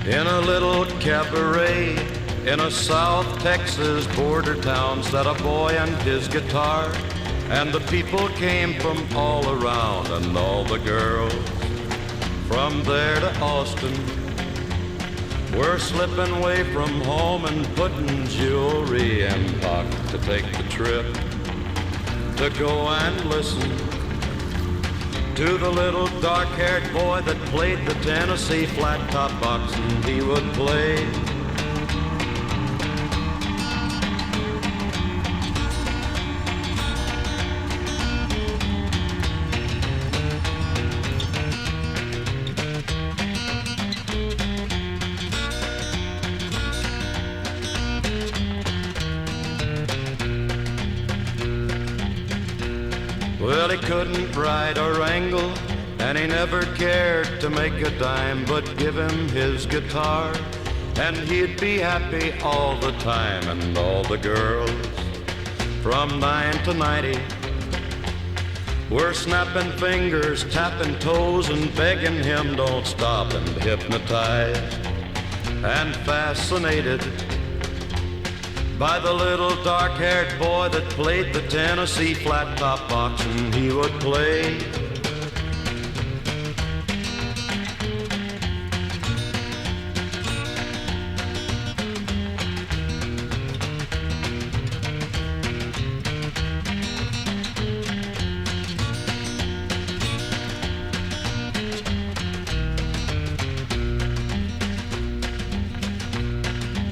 In a little cabaret in a South Texas border town sat a boy and his guitar, and the people came from all around, and all the girls from there to Austin were slipping away from home and putting jewelry in pocket to take the trip to go and listen to the little dark-haired boy that played the Tennessee flat-top box, and he would play. Well, he couldn't ride or wrangle, and he never cared to make a dime, but give him his guitar, and he'd be happy all the time. And all the girls from 9 to 90 were snapping fingers, tapping toes, and begging him don't stop, and hypnotized and fascinated by the little dark-haired boy that played the Tennessee flat-top box, and he would play.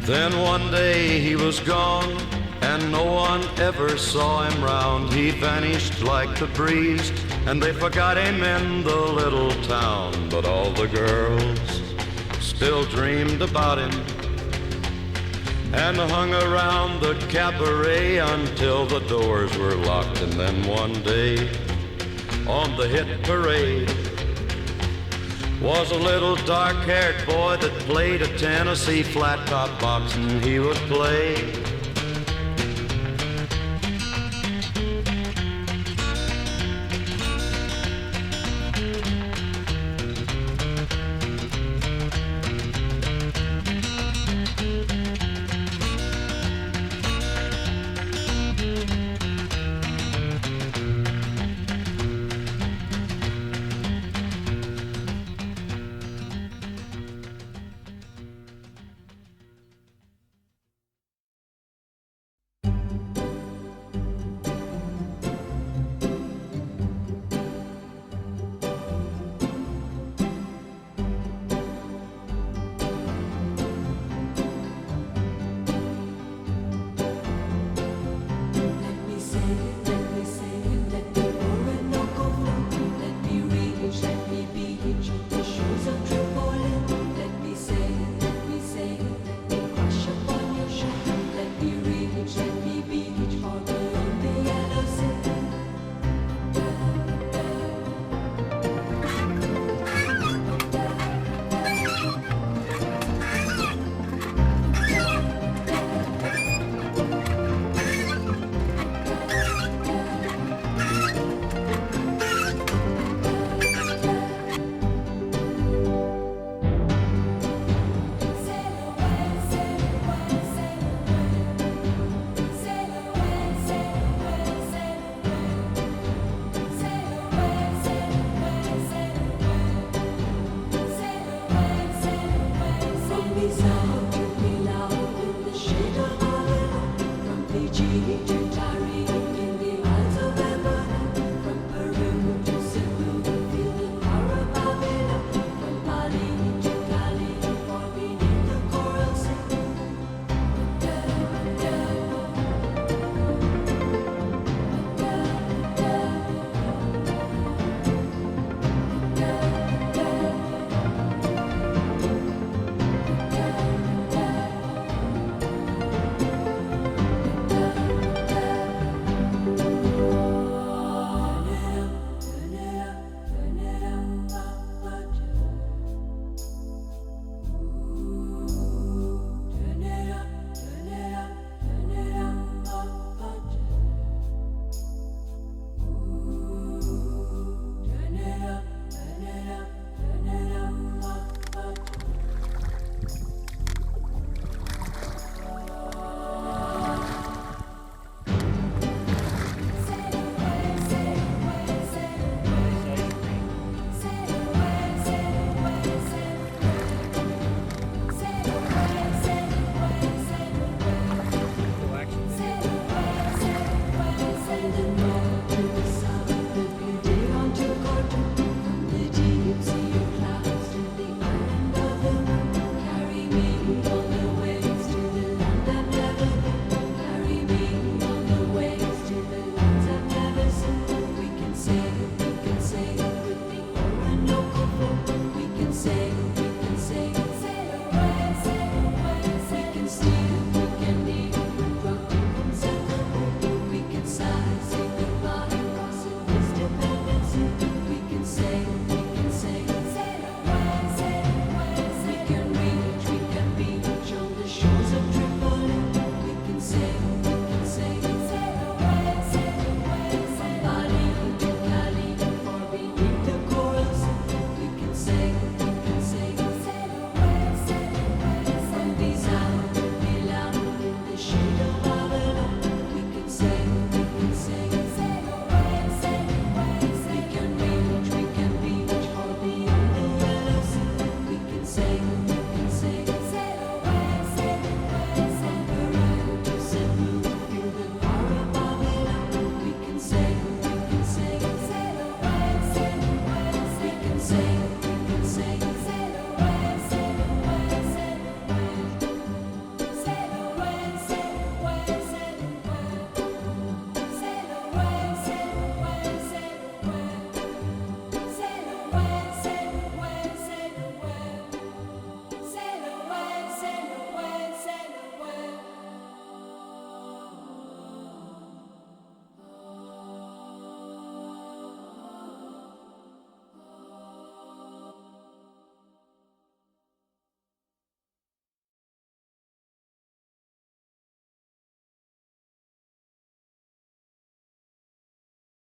Then one day he was gone, and no one ever saw him round. He vanished like the breeze, and they forgot him in the little town. But all the girls still dreamed about him and hung around the cabaret until the doors were locked. And then one day on the hit parade was a little dark-haired boy that played a Tennessee flat-top box, and he would play.